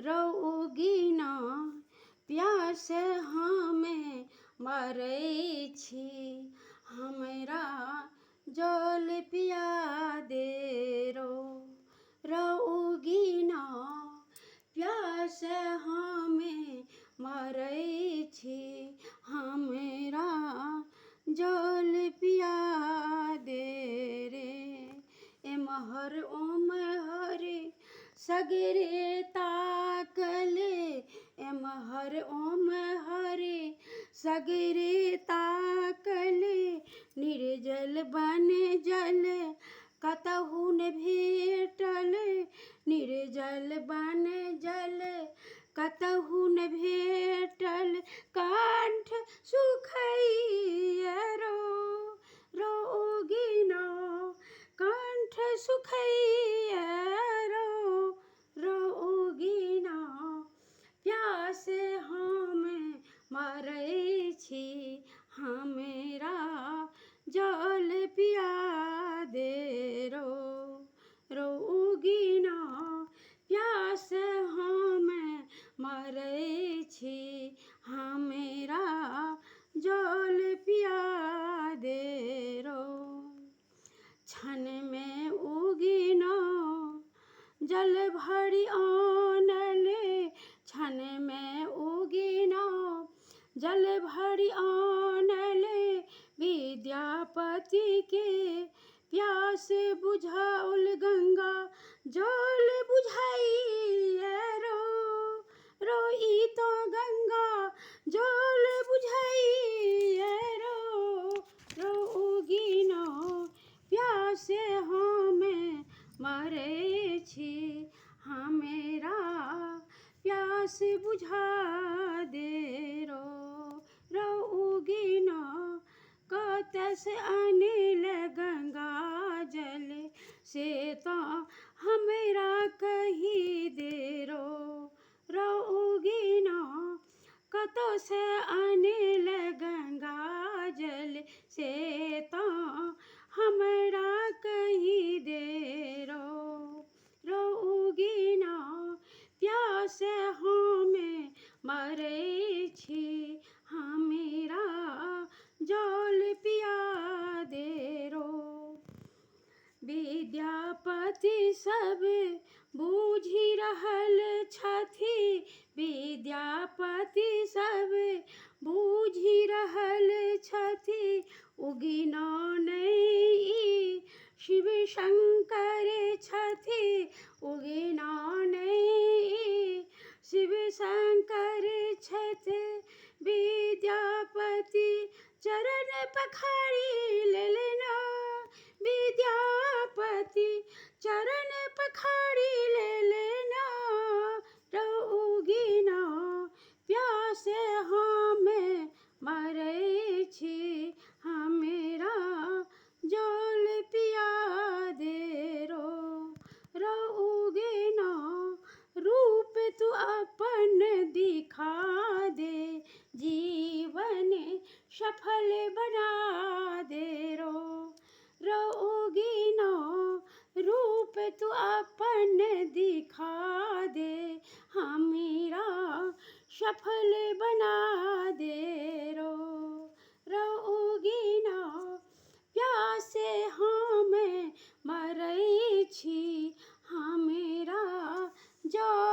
रौगी ना प्यास हमें मरै छी, हमरा जल पिया दे रौगी ना प्यास हमें मरै छी, हमरा जल पिया दे रे। एमहर ओमहर सगरे ताकले, एमहर ओमहर सगरे ताकले, निर्जल बन जल कतहु न भेटल, निर्जल बन जल कतहु न भेटल, कंठ सुखैया रौगी ना कंठ सुखैया रौगी ना प्यास हमें मरै छी, हमरा जल पिया दे रौगी ना प्यास हमें मरै छी, हमरा जल पिया दे क्षण में उगी ना जल भरी आनले, क्षण में उगी ना जल भरी आनले, विद्यापति के प्यास बुझाउल गंगा जल बुझाइया रोई तो गंगा जल बुझाइया रौगी ना प्यास हमें मरै छी, हमरा प्यास बुझा दे रौगी ना कतस अनिल गंगा जल से तो हमरा कही दे रौगी ना कतो से अनिल गंगा जल से तो हमरा कही दे रौगी ना प्यास हमें मरै छी, हमरा जल पिया दे विद्यापति सब बूझि रहल छथि, विद्यापति सब बूझि रहल छथि, उगी ना नहीं शिव शंकर छथि, उगी ना नहीं शिव शंकर छथि, विद्यापति चरण पखारी लेना, विद्यापति चरण पखारी लेना रौगी ना प्यास हमें मरै छी, हमरा जल पिया दे रौगी ना रूप तू अपन दिखा दे, जीवन सफल बना दे रौगी ना रूप तू अपन दिखा दे, हमरा सफल बना दे रौगी ना प्यास हमें मरै छी, हमरा जल